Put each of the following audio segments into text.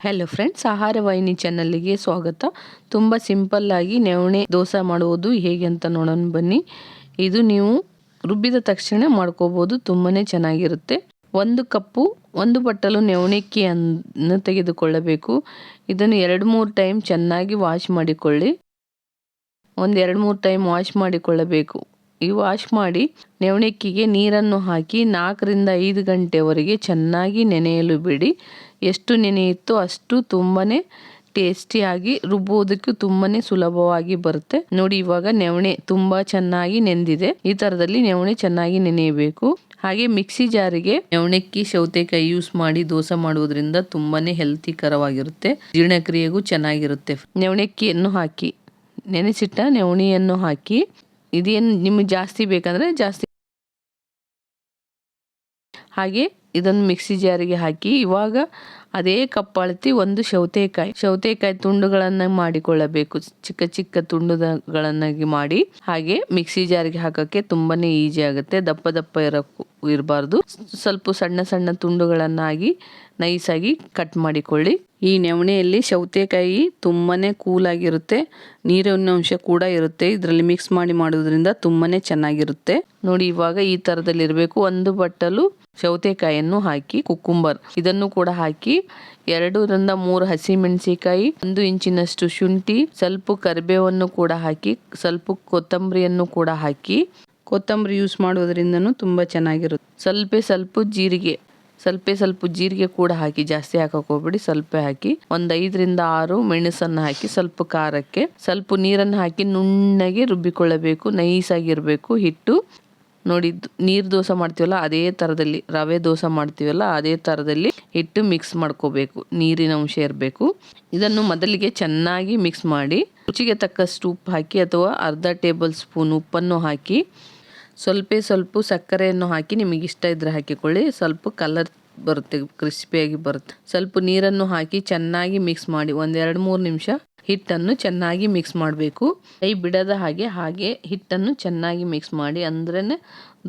Hello friends, ಆಹಾರ ವಾಹಿನಿ ಚಾನಲ್ಗೆ ಸ್ವಾಗತ. ತುಂಬ ಸಿಂಪಲ್ಲಾಗಿ ನವಣೆ ದೋಸೆ ಮಾಡುವುದು ಹೇಗೆ ಅಂತ ನೋಡೋಣ ಬನ್ನಿ. ಇದು ನೀವು ರುಬ್ಬಿದ ತಕ್ಷಣ ಮಾಡ್ಕೋಬೋದು, ತುಂಬಾ ಚೆನ್ನಾಗಿರುತ್ತೆ. 1 ಕಪ್ಪು 1 ಬಟ್ಟಲು ನವಣೆಕ್ಕಿಯನ್ನು ತೆಗೆದುಕೊಳ್ಳಬೇಕು. ಇದನ್ನು 2-3 ಟೈಮ್ ಚೆನ್ನಾಗಿ ವಾಶ್ ಮಾಡಿಕೊಳ್ಳಿ. 2-3 ಟೈಮ್ ವಾಶ್ ಮಾಡಿಕೊಳ್ಳಬೇಕು. ಈ ವಾಶ್ ಮಾಡಿ ನವಣೆಕ್ಕಿಗೆ ನೀರನ್ನು ಹಾಕಿ 4ರಿಂದ 5 ಗಂಟೆವರೆಗೆ ಚೆನ್ನಾಗಿ ನೆನೆಯಲು ಬಿಡಿ. ಎಷ್ಟು ನೆನೆಯುತ್ತೋ ಅಷ್ಟು ತುಂಬಾ ಟೇಸ್ಟಿಯಾಗಿ ರುಬ್ಬೋದಕ್ಕೆ ತುಂಬಾ ಸುಲಭವಾಗಿ ಬರುತ್ತೆ. ನೋಡಿ, ಇವಾಗ ನವಣೆ ತುಂಬ ಚೆನ್ನಾಗಿ ನೆಂದಿದೆ. ಈ ಥರದಲ್ಲಿ ನವಣೆ ಚೆನ್ನಾಗಿ ನೆನೆಯಬೇಕು. ಹಾಗೆ ಮಿಕ್ಸಿ ಜಾರಿಗೆ ನವಣೆಕ್ಕಿ ಸೌತೆಕಾಯಿ ಯೂಸ್ ಮಾಡಿ ದೋಸೆ ಮಾಡುವುದರಿಂದ ತುಂಬಾ ಹೆಲ್ತಿಕರವಾಗಿರುತ್ತೆ, ಜೀರ್ಣಕ್ರಿಯೆಗೂ ಚೆನ್ನಾಗಿರುತ್ತೆ. ನವಣೆಕ್ಕಿಯನ್ನು ಹಾಕಿ ನೆನೆಸಿಟ್ಟ ನವಣೆಯನ್ನು ಹಾಕಿ, ಇದೇನು ನಿಮಗೆ ಜಾಸ್ತಿ ಬೇಕಂದ್ರೆ ಜಾಸ್ತಿ. ಹಾಗೆ ಇದನ್ನು ಮಿಕ್ಸಿ ಜಾರಿಗೆ ಹಾಕಿ ಇವಾಗ ಅದೇ ಕಪ್ ಅಳತಿ 1 ಸೌತೆಕಾಯಿ ತುಂಡುಗಳನ್ನು ಮಾಡಿಕೊಳ್ಳಬೇಕು. ಚಿಕ್ಕ ಚಿಕ್ಕ ತುಂಡುಗಳನ್ನಾಗಿ ಮಾಡಿ ಹಾಗೆ ಮಿಕ್ಸಿ ಜಾರಿಗೆ ಹಾಕೋಕ್ಕೆ ತುಂಬಾನೇ ಈಜಿ ಆಗುತ್ತೆ. ದಪ್ಪ ಇರಬಾರ್ದು, ಸ್ವಲ್ಪ ಸಣ್ಣ ಸಣ್ಣ ತುಂಡುಗಳನ್ನಾಗಿ ನೈಸಾಗಿ ಕಟ್ ಮಾಡಿಕೊಳ್ಳಿ. ಈ ನವಣೆಯಲ್ಲಿ ಸೌತೆಕಾಯಿ ತುಂಬಾನೇ ಕೂಲಾಗಿರುತ್ತೆ, ನೀರಿನ ಅಂಶ ಕೂಡ ಇರುತ್ತೆ. ಇದರಲ್ಲಿ ಮಿಕ್ಸ್ ಮಾಡಿ ಮಾಡೋದ್ರಿಂದ ತುಂಬಾನೇ ಚೆನ್ನಾಗಿರುತ್ತೆ. ನೋಡಿ, ಇವಾಗ ಈ ಥರದಲ್ಲಿ ಇರಬೇಕು. 1 ಬಟ್ಟಲು ಸೌತೆಕಾಯಿಯನ್ನು ಹಾಕಿ, ಕುಕ್ಕುಂಬರ್ ಇದನ್ನು ಕೂಡ ಹಾಕಿ, 2ರಿಂದ 3 ಹಸಿಮೆಣಸಿಕಾಯಿ, 1 ಇಂಚಿನಷ್ಟು ಶುಂಠಿ, ಸ್ವಲ್ಪ ಕರಿಬೇವನ್ನು ಕೂಡ ಹಾಕಿ, ಸ್ವಲ್ಪ ಕೊತ್ತಂಬರಿಯನ್ನು ಕೂಡ ಹಾಕಿ. ಕೊತ್ತಂಬರಿ ಯೂಸ್ ಮಾಡೋದ್ರಿಂದನೂ ತುಂಬ ಚೆನ್ನಾಗಿರುತ್ತೆ. ಸ್ವಲ್ಪ ಜೀರಿಗೆ ಕೂಡ ಹಾಕಿ, ಜಾಸ್ತಿ ಹಾಕಕ್ಕೆ ಹೋಗ್ಬೇಡಿ, ಸ್ವಲ್ಪ ಹಾಕಿ. 5ರಿಂದ 6 ಮೆಣಸನ್ನು ಹಾಕಿ, ಸ್ವಲ್ಪ ಖಾರಕ್ಕೆ ಸ್ವಲ್ಪ ನೀರನ್ನು ಹಾಕಿ ನುಣ್ಣಗೆ ರುಬ್ಬಿಕೊಳ್ಳಬೇಕು. ನೈಸಾಗಿರಬೇಕು ಹಿಟ್ಟು. ನೋಡಿ, ನೀರು ದೋಸೆ ಮಾಡ್ತೀವಲ್ಲ ಅದೇ ಥರದಲ್ಲಿ, ರವೆ ದೋಸೆ ಮಾಡ್ತೀವಲ್ಲ ಅದೇ ಥರದಲ್ಲಿ ಹಿಟ್ಟು ಮಿಕ್ಸ್ ಮಾಡ್ಕೋಬೇಕು. ನೀರಿನ ಅಂಶ ಇರಬೇಕು. ಇದನ್ನು ಮೊದಲಿಗೆ ಚೆನ್ನಾಗಿ ಮಿಕ್ಸ್ ಮಾಡಿ ರುಚಿಗೆ ತಕ್ಕಷ್ಟು ಉಪ್ಪು ಹಾಕಿ ಅಥವಾ ಅರ್ಧ ಟೇಬಲ್ ಸ್ಪೂನ್ ಉಪ್ಪನ್ನು ಹಾಕಿ, ಸ್ವಲ್ಪ ಸಕ್ಕರೆಯನ್ನು ಹಾಕಿ, ನಿಮಗೆ ಇಷ್ಟ ಇದ್ದರೆ ಹಾಕಿಕೊಳ್ಳಿ. ಸ್ವಲ್ಪ ಕಲರ್ ಬರುತ್ತೆ, ಕ್ರಿಸ್ಪಿಯಾಗಿ ಬರುತ್ತೆ. ಸ್ವಲ್ಪ ನೀರನ್ನು ಹಾಕಿ ಚೆನ್ನಾಗಿ ಮಿಕ್ಸ್ ಮಾಡಿ 2-3 ನಿಮಿಷ ಹಿಟ್ಟನ್ನು ಚೆನ್ನಾಗಿ ಮಿಕ್ಸ್ ಮಾಡಬೇಕು. ಕೈ ಬಿಡದ ಹಾಗೆ ಹಿಟ್ಟನ್ನು ಚೆನ್ನಾಗಿ ಮಿಕ್ಸ್ ಮಾಡಿ, ಅಂದ್ರೇ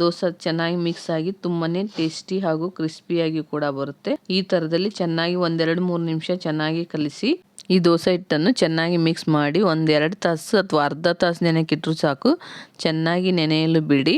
ದೋಸೆ ಚೆನ್ನಾಗಿ ಮಿಕ್ಸ್ ಆಗಿ ತುಂಬಾನೇ ಟೇಸ್ಟಿ ಹಾಗೂ ಕ್ರಿಸ್ಪಿಯಾಗಿ ಕೂಡ ಬರುತ್ತೆ. ಈ ಥರದಲ್ಲಿ ಚೆನ್ನಾಗಿ 2-3 ನಿಮಿಷ ಚೆನ್ನಾಗಿ ಕಲಿಸಿ ಈ ದೋಸೆ ಹಿಟ್ಟನ್ನು ಚೆನ್ನಾಗಿ ಮಿಕ್ಸ್ ಮಾಡಿ 1-2 ತಾಸು ಅಥವಾ ಅರ್ಧ ತಾಸು ನೆನೆಕಿಟ್ರು ಸಾಕು. ಚೆನ್ನಾಗಿ ನೆನೆಯಲು ಬಿಡಿ.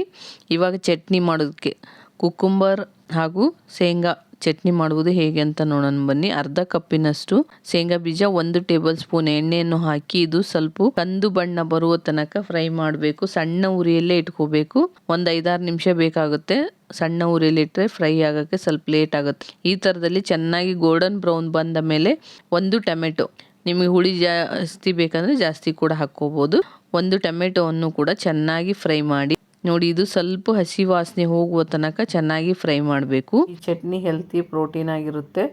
ಇವಾಗ ಚಟ್ನಿ ಮಾಡೋದಕ್ಕೆ ಕುಕ್ಕುಂಬರ್ ಹಾಗೂ ಶೇಂಗಾ ಚಟ್ನಿ ಮಾಡುವುದು ಹೇಗೆ ಅಂತ ನೋಡೋಣ ಬನ್ನಿ. ಅರ್ಧ ಕಪ್ಪಿನಷ್ಟು ಶೇಂಗಾ ಬೀಜ, 1 ಟೇಬಲ್ ಸ್ಪೂನ್ ಎಣ್ಣೆಯನ್ನು ಹಾಕಿ, ಇದು ಸ್ವಲ್ಪ ಕಂದು ಬಣ್ಣ ಬರುವ ತನಕ ಫ್ರೈ ಮಾಡಬೇಕು. ಸಣ್ಣ ಉರಿಯಲ್ಲೇ ಇಟ್ಕೋಬೇಕು. 5-6 ನಿಮಿಷ ಬೇಕಾಗುತ್ತೆ. ಸಣ್ಣ ಉರಿಯಲ್ಲಿ ಇಟ್ಟರೆ ಫ್ರೈ ಆಗೋಕ್ಕೆ ಸ್ವಲ್ಪ ಲೇಟ್ ಆಗುತ್ತೆ. ಈ ಥರದಲ್ಲಿ ಚೆನ್ನಾಗಿ ಗೋಲ್ಡನ್ ಬ್ರೌನ್ ಬಂದ ಮೇಲೆ 1 ಟೊಮೆಟೊ, ನಿಮಗೆ ಹುಳಿ ಜಾಸ್ತಿ ಬೇಕಂದರೆ ಜಾಸ್ತಿ ಕೂಡ ಹಾಕ್ಕೋಬೋದು. 1 ಟೊಮೆಟೊವನ್ನು ಕೂಡ ಚೆನ್ನಾಗಿ ಫ್ರೈ ಮಾಡಿ. ನೋಡಿ, ಇದು ಸ್ವಲ್ಪ ಹಸಿ ವಾಸನೆ ಹೋಗುವ ತನಕ ಚೆನ್ನಾಗಿ ಫ್ರೈ ಮಾಡಬೇಕು. ಈ ಚಟ್ನಿ ಹೆಲ್ತಿ, ಪ್ರೋಟೀನ್ ಆಗಿರುತ್ತೆ,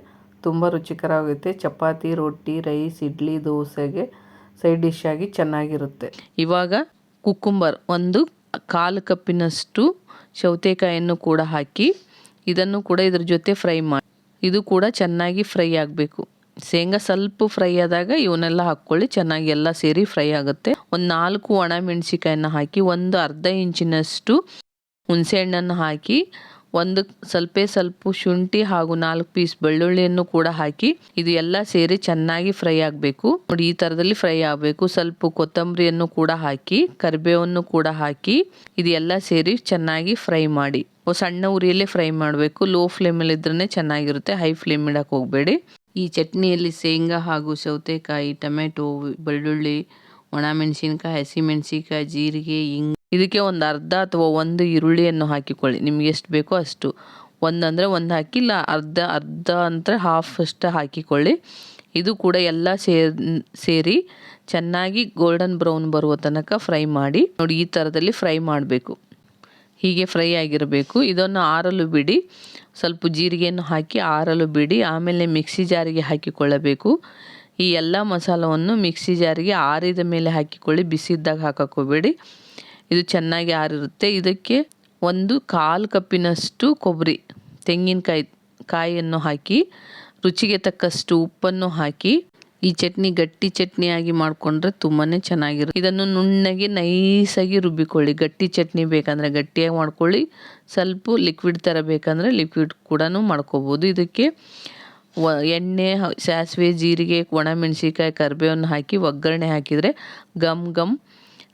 ತುಂಬ ರುಚಿಕರವಾಗುತ್ತೆ. ಚಪಾತಿ, ರೊಟ್ಟಿ, ರೈಸ್, ಇಡ್ಲಿ, ದೋಸೆಗೆ ಸೈಡ್ ಡಿಶ್ ಆಗಿ ಚೆನ್ನಾಗಿರುತ್ತೆ. ಇವಾಗ ಕುಕ್ಕುಂಬರ್ 1/4 ಕಪ್ಪಿನಷ್ಟು ಸೌತೆಕಾಯಿಯನ್ನು ಕೂಡ ಹಾಕಿ, ಇದನ್ನು ಕೂಡ ಇದ್ರ ಜೊತೆ ಫ್ರೈ ಮಾಡಿ. ಇದು ಕೂಡ ಚೆನ್ನಾಗಿ ಫ್ರೈ ಆಗಬೇಕು. ಶೇಂಗಾ ಸ್ವಲ್ಪ ಫ್ರೈ ಆದಾಗ ಇವನ್ನೆಲ್ಲ ಹಾಕ್ಕೊಳ್ಳಿ, ಚೆನ್ನಾಗಿ ಎಲ್ಲ ಸೇರಿ ಫ್ರೈ ಆಗುತ್ತೆ. 4 ಒಣ ಮೆಣಸಿಕಾಯನ್ನು ಹಾಕಿ, ಅರ್ಧ ಇಂಚಿನಷ್ಟು ಹುಣಸೆಹಣ್ಣನ್ನು ಹಾಕಿ, ಸ್ವಲ್ಪ ಶುಂಠಿ ಹಾಗೂ 4 ಪೀಸ್ ಬೆಳ್ಳುಳ್ಳಿಯನ್ನು ಕೂಡ ಹಾಕಿ, ಇದು ಎಲ್ಲ ಸೇರಿ ಚೆನ್ನಾಗಿ ಫ್ರೈ ಆಗಬೇಕು. ನೋಡಿ, ಈ ಥರದಲ್ಲಿ ಫ್ರೈ ಆಗಬೇಕು. ಸ್ವಲ್ಪ ಕೊತ್ತಂಬರಿಯನ್ನು ಕೂಡ ಹಾಕಿ, ಕರಿಬೇವನ್ನು ಕೂಡ ಹಾಕಿ, ಇದು ಎಲ್ಲ ಸೇರಿ ಚೆನ್ನಾಗಿ ಫ್ರೈ ಮಾಡಿ. ಸಣ್ಣ ಉರಿಯಲ್ಲೇ ಫ್ರೈ ಮಾಡಬೇಕು. ಲೋ ಫ್ಲೇಮಲ್ಲಿ ಇದ್ರೇ ಚೆನ್ನಾಗಿರುತ್ತೆ, ಹೈ ಫ್ಲೇಮ್ ಇಡಕ್ಕೆ ಹೋಗಬೇಡಿ. ಈ ಚಟ್ನಿಯಲ್ಲಿ ಶೇಂಗಾ ಹಾಗೂ ಸೌತೆಕಾಯಿ, ಟೊಮೆಟೊ, ಬೆಳ್ಳುಳ್ಳಿ, ಒಣ ಮೆಣಸಿನ್ಕಾಯಿ, ಹಸಿಮೆಣಸಿನ್ಕಾಯಿ, ಜೀರಿಗೆ, ಇದಕ್ಕೆ ಅರ್ಧ ಅಥವಾ 1 ಈರುಳ್ಳಿಯನ್ನು ಹಾಕಿಕೊಳ್ಳಿ. ನಿಮ್ಗೆ ಎಷ್ಟು ಬೇಕೋ ಅಷ್ಟು. 1 ಅಂದರೆ 1 ಹಾಕಿ, ಇಲ್ಲ ಅರ್ಧ ಅಂದರೆ ಹಾಫ್ ಅಷ್ಟು ಹಾಕಿಕೊಳ್ಳಿ. ಇದು ಕೂಡ ಎಲ್ಲ ಸೇರಿ ಚೆನ್ನಾಗಿ ಗೋಲ್ಡನ್ ಬ್ರೌನ್ ಬರುವ ತನಕ ಫ್ರೈ ಮಾಡಿ. ನೋಡಿ, ಈ ಥರದಲ್ಲಿ ಫ್ರೈ ಮಾಡಬೇಕು. ಹೀಗೆ ಫ್ರೈ ಆಗಿರಬೇಕು. ಇದನ್ನು ಆರಲು ಬಿಡಿ. ಸ್ವಲ್ಪ ಜೀರಿಗೆಯನ್ನು ಹಾಕಿ ಆರಲು ಬಿಡಿ. ಆಮೇಲೆ ಮಿಕ್ಸಿ ಜಾರಿಗೆ ಹಾಕಿಕೊಳ್ಳಬೇಕು. ಈ ಎಲ್ಲ ಮಸಾಲವನ್ನು ಮಿಕ್ಸಿ ಜಾರಿಗೆ ಆರಿದ ಮೇಲೆ ಹಾಕಿಕೊಳ್ಳಿ, ಬಿಸಿ ಇದ್ದಾಗ ಹಾಕೋಬೇಡಿ. ಇದು ಚೆನ್ನಾಗಿ ಆರಿರುತ್ತೆ. ಇದಕ್ಕೆ 1/4 ಕಪ್ಪಿನಷ್ಟು ತೆಂಗಿನಕಾಯಿಯನ್ನು ಹಾಕಿ, ರುಚಿಗೆ ತಕ್ಕಷ್ಟು ಉಪ್ಪನ್ನು ಹಾಕಿ, ಈ ಚಟ್ನಿ ಗಟ್ಟಿ ಚಟ್ನಿಯಾಗಿ ಮಾಡಿಕೊಂಡ್ರೆ ತುಂಬಾ ಚೆನ್ನಾಗಿರುತ್ತೆ. ಇದನ್ನು ನುಣ್ಣಗೆ ನೈಸಾಗಿ ರುಬ್ಬಿಕೊಳ್ಳಿ. ಗಟ್ಟಿ ಚಟ್ನಿ ಬೇಕಂದರೆ ಗಟ್ಟಿಯಾಗಿ ಮಾಡ್ಕೊಳ್ಳಿ, ಸ್ವಲ್ಪ ಲಿಕ್ವಿಡ್ ಥರ ಬೇಕಂದರೆ ಲಿಕ್ವಿಡ್ ಕೂಡ ಮಾಡ್ಕೋಬೋದು. ಇದಕ್ಕೆ ಎಣ್ಣೆ, ಸಾಸಿವೆ, ಜೀರಿಗೆ, ಒಣಮೆಣಸಿನ್ಕಾಯಿ, ಕರಿಬೇವನ್ನು ಹಾಕಿ ಒಗ್ಗರಣೆ ಹಾಕಿದರೆ ಘಮ್ ಘಮ್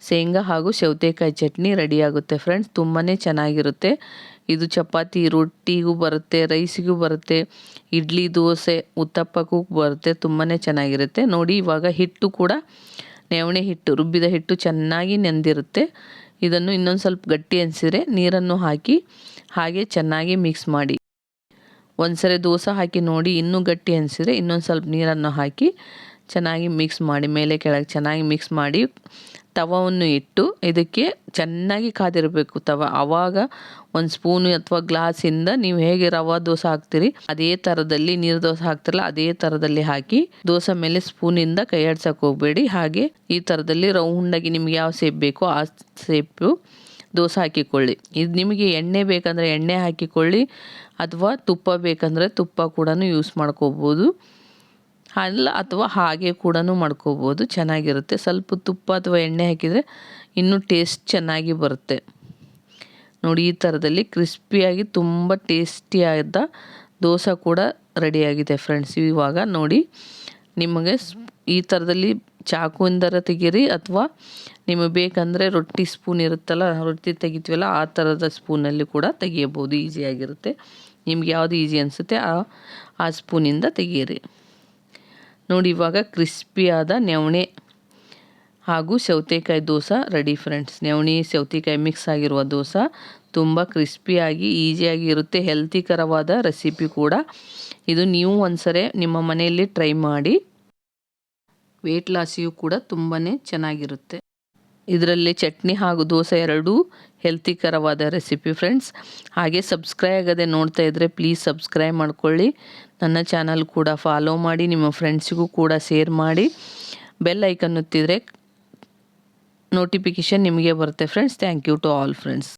ಶೇಂಗಾ ಹಾಗೂ ಸೌತೆಕಾಯಿ ಚಟ್ನಿ ರೆಡಿಯಾಗುತ್ತೆ ಫ್ರೆಂಡ್ಸ್. ತುಂಬಾ ಚೆನ್ನಾಗಿರುತ್ತೆ. ಇದು ಚಪಾತಿ, ರೊಟ್ಟಿಗೂ ಬರುತ್ತೆ, ರೈಸಿಗೂ ಬರುತ್ತೆ, ಇಡ್ಲಿ, ದೋಸೆ, ಉತ್ತಪ್ಪಕ್ಕೂ ಬರುತ್ತೆ. ತುಂಬಾ ಚೆನ್ನಾಗಿರುತ್ತೆ. ನೋಡಿ ಇವಾಗ ಹಿಟ್ಟು ಕೂಡ ನವಣೆ ಹಿಟ್ಟು, ರುಬ್ಬಿದ ಹಿಟ್ಟು ಚೆನ್ನಾಗಿ ನೆಂದಿರುತ್ತೆ. ಇದನ್ನು ಇನ್ನೊಂದು ಸ್ವಲ್ಪ ಗಟ್ಟಿ ಅನಿಸಿದರೆ ನೀರನ್ನು ಹಾಕಿ ಹಾಗೆ ಚೆನ್ನಾಗಿ ಮಿಕ್ಸ್ ಮಾಡಿ. ಒಂದ್ಸರಿ ದೋಸೆ ಹಾಕಿ ನೋಡಿ, ಇನ್ನೂ ಗಟ್ಟಿ ಅನಿಸಿದರೆ ಇನ್ನೊಂದು ಸ್ವಲ್ಪ ನೀರನ್ನು ಹಾಕಿ ಚೆನ್ನಾಗಿ ಮಿಕ್ಸ್ ಮಾಡಿ, ಮೇಲೆ ಕೆಳಗೆ ಚೆನ್ನಾಗಿ ಮಿಕ್ಸ್ ಮಾಡಿ ತವವನ್ನು ಇಟ್ಟು ಇದಕ್ಕೆ ಚೆನ್ನಾಗಿ ಕಾದಿರಬೇಕು ತವ. ಆವಾಗ ಒಂದು ಸ್ಪೂನು ಅಥವಾ ಗ್ಲಾಸಿಂದ ನೀವು ಹೇಗೆ ರವೆ ದೋಸೆ ಹಾಕ್ತೀರಿ ಅದೇ ಥರದಲ್ಲಿ, ನೀರು ದೋಸೆ ಹಾಕ್ತಿರಲ್ಲ ಅದೇ ಥರದಲ್ಲಿ ಹಾಕಿ ದೋಸೆ ಮೇಲೆ ಸ್ಪೂನಿಂದ ಕೈ ಆಡ್ಸೋಕೆ ಹೋಗಬೇಡಿ. ಹಾಗೆ ಈ ಥರದಲ್ಲಿ ರೌಂಡಾಗಿ ನಿಮ್ಗೆ ಯಾವ ಶೇಪ್ ಬೇಕೋ ಆ ಶೇಪು ದೋಸೆ ಹಾಕಿಕೊಳ್ಳಿ. ಇದು ನಿಮಗೆ ಎಣ್ಣೆ ಬೇಕಂದರೆ ಎಣ್ಣೆ ಹಾಕಿಕೊಳ್ಳಿ, ಅಥವಾ ತುಪ್ಪ ಬೇಕಂದರೆ ತುಪ್ಪ ಕೂಡ ಯೂಸ್ ಮಾಡ್ಕೋಬೋದು. ಅಲ್ಲ ಅಥವಾ ಹಾಗೆ ಕೂಡ ಮಾಡ್ಕೋಬೋದು, ಚೆನ್ನಾಗಿರುತ್ತೆ. ಸ್ವಲ್ಪ ತುಪ್ಪ ಅಥವಾ ಎಣ್ಣೆ ಹಾಕಿದರೆ ಇನ್ನೂ ಟೇಸ್ಟ್ ಚೆನ್ನಾಗಿ ಬರುತ್ತೆ. ನೋಡಿ ಈ ಥರದಲ್ಲಿ ಕ್ರಿಸ್ಪಿಯಾಗಿ ತುಂಬ ಟೇಸ್ಟಿಯಾದ ದೋಸೆ ಕೂಡ ರೆಡಿಯಾಗಿದೆ ಫ್ರೆಂಡ್ಸ್. ಇವಾಗ ನೋಡಿ ನಿಮಗೆ ಈ ಥರದಲ್ಲಿ ಚಾಕುವಿಂದರ ತೆಗೀರಿ, ಅಥವಾ ನಿಮಗೆ ಬೇಕಂದರೆ ರೊಟ್ಟಿ ಸ್ಪೂನ್ ಇರುತ್ತಲ್ಲ, ರೊಟ್ಟಿ ತೆಗಿತೀವಲ್ಲ ಆ ಥರದ ಸ್ಪೂನಲ್ಲಿ ಕೂಡ ತೆಗಿಯಬೋದು. ಈಸಿಯಾಗಿರುತ್ತೆ. ನಿಮ್ಗೆ ಯಾವುದು ಈಸಿ ಅನಿಸುತ್ತೆ ಆ ಸ್ಪೂನಿಂದ ತೆಗೀರಿ. ನೋಡಿ ಇವಾಗ ಕ್ರಿಸ್ಪಿಯಾದ ನವಣೆ ಹಾಗೂ ಸೌತೆಕಾಯಿ ದೋಸೆ ರೆಡಿ ಫ್ರೆಂಡ್ಸ್. ನವಣೆ ಸೌತೆಕಾಯಿ ಮಿಕ್ಸ್ ಆಗಿರುವ ದೋಸೆ ತುಂಬ ಕ್ರಿಸ್ಪಿಯಾಗಿ ಈಸಿಯಾಗಿ ಇರುತ್ತೆ. ಹೆಲ್ತಿಕರವಾದ ರೆಸಿಪಿ ಕೂಡ ಇದು. ನೀವು ಒಂದ್ಸರಿ ನಿಮ್ಮ ಮನೆಯಲ್ಲಿ ಟ್ರೈ ಮಾಡಿ. ವೆಯ್ಟ್ ಲಾಸಿಯೂ ಕೂಡ ತುಂಬಾ ಚೆನ್ನಾಗಿರುತ್ತೆ. ಇದರಲ್ಲಿ ಚಟ್ನಿ ಹಾಗೂ ದೋಸೆ ಎರಡೂ ಹೆಲ್ತಿಕರವಾದ ರೆಸಿಪಿ ಫ್ರೆಂಡ್ಸ್. ಹಾಗೆ ಸಬ್ಸ್ಕ್ರೈಬ್ ಆಗದೆ ನೋಡ್ತಾ ಇದ್ದರೆ ಪ್ಲೀಸ್ ಸಬ್ಸ್ಕ್ರೈಬ್ ಮಾಡ್ಕೊಳ್ಳಿ. ನನ್ನ ಚಾನಲ್ ಕೂಡ ಫಾಲೋ ಮಾಡಿ, ನಿಮ್ಮ ಫ್ರೆಂಡ್ಸಿಗೂ ಕೂಡ ಶೇರ್ ಮಾಡಿ. ಬೆಲ್ ಐಕನ್ ಒತ್ತಿದರೆ ನೋಟಿಫಿಕೇಷನ್ ನಿಮಗೆ ಬರುತ್ತೆ friends. Thank you to all friends.